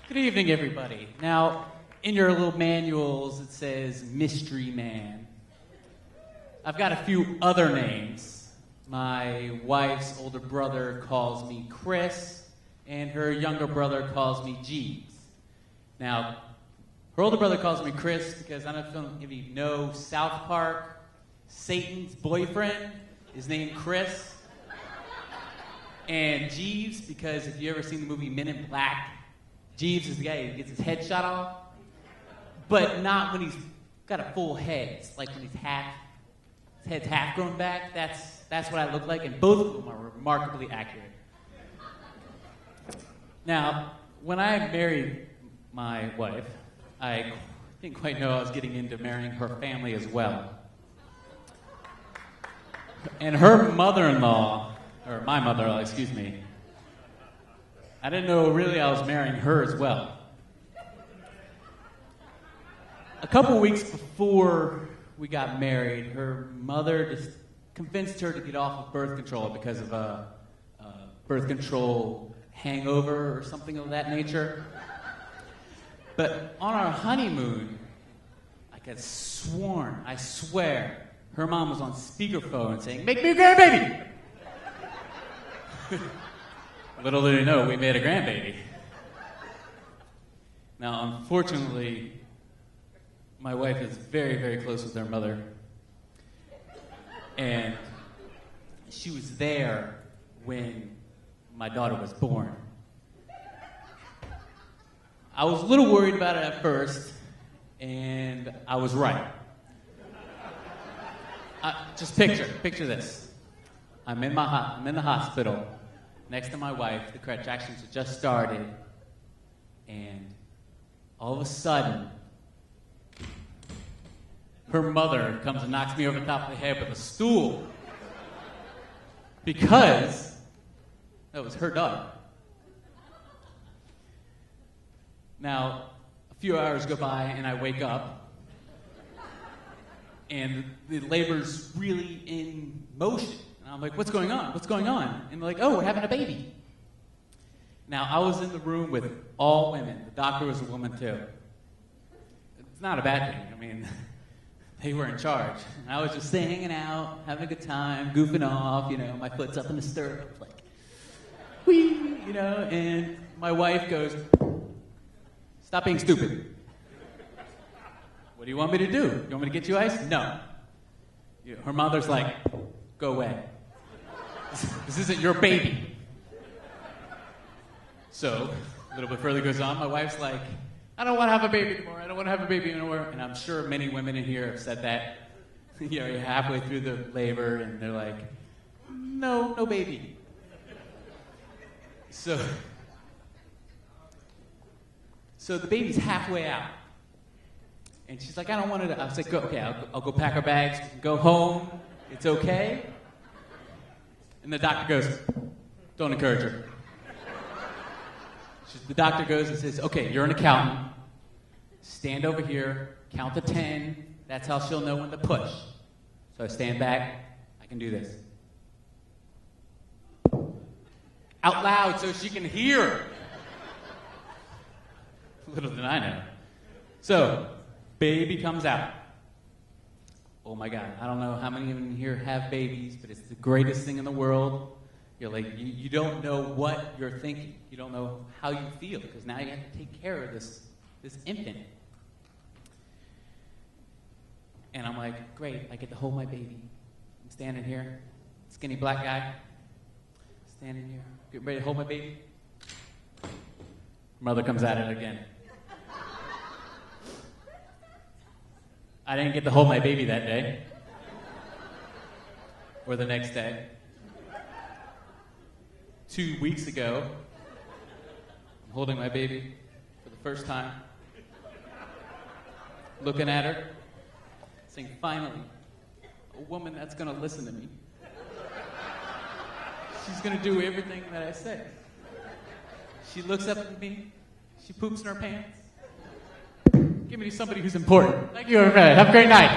Good evening, everybody. Now, in your little manuals, it says Mystery Man. I've got a few other names. My wife's older brother calls me Chris, and her younger brother calls me Jeeves. Now, her older brother calls me Chris because I don't know if you know South Park, Satan's boyfriend is named Chris. And Jeeves, because if you ever seen the movie Men in Black, Jeeves is the guy who gets his head shot off, but not when he's got a full head. It's like when his head's half grown back. That's what I look like, and both of them are remarkably accurate. Now, when I married my wife, I didn't quite know I was getting into marrying her family as well. And her mother-in-law, or my mother-in-law, excuse me, I didn't know really I was marrying her as well. A couple weeks before we got married, her mother just convinced her to get off of birth control because of a birth control hangover or something of that nature. But on our honeymoon, I swear, her mom was on speakerphone saying, "Make me a grandbaby!" Little did they know, we made a grandbaby. Now, unfortunately, my wife is very, very close with her mother. And she was there when my daughter was born. I was a little worried about it at first, and I was right. Just picture this. I'm in the hospital. Next to my wife, the contractions had just started, and all of a sudden, her mother comes and knocks me over the top of the head with a stool because that was her daughter. Now, a few hours go by, and I wake up, and the labor's really in motion. And I'm like, what's going on? What's going on? And they're like, oh, we're having a baby. Now, I was in the room with all women. The doctor was a woman, too. It's not a bad thing. I mean, they were in charge. And I was just hanging out, having a good time, goofing off, my foot's up in the stirrup, like, whee, and my wife goes, stop being stupid. What do you want me to do? You want me to get you ice? No. Her mother's like, go away. This isn't your baby. So, a little bit further goes on, my wife's like, I don't want to have a baby anymore. I don't want to have a baby anymore. And I'm sure many women in here have said that. You're halfway through the labor, and they're like, no baby. So the baby's halfway out. And she's like, I don't want to. I was like, okay, I'll go pack our bags, go home. It's okay. And the doctor goes, don't encourage her. The doctor goes and says, okay, you're an accountant. Stand over here, count to 10. That's how she'll know when to push. So I stand back. I can do this. Out loud so she can hear. Little did I know. So, baby comes out. Oh my God, I don't know how many of you in here have babies, but it's the greatest thing in the world. You're like, you don't know what you're thinking. You don't know how you feel, because now you have to take care of this infant. And I'm like, great, I get to hold my baby. I'm standing here, skinny black guy, standing here, getting ready to hold my baby. Mother comes at it again. I didn't get to hold my baby that day, or the next day. 2 weeks ago, I'm holding my baby for the first time, looking at her, saying, finally, a woman that's going to listen to me. She's going to do everything that I say. She looks up at me, she poops in her pants. Give me somebody who's important. Thank you, everybody. Have a great night.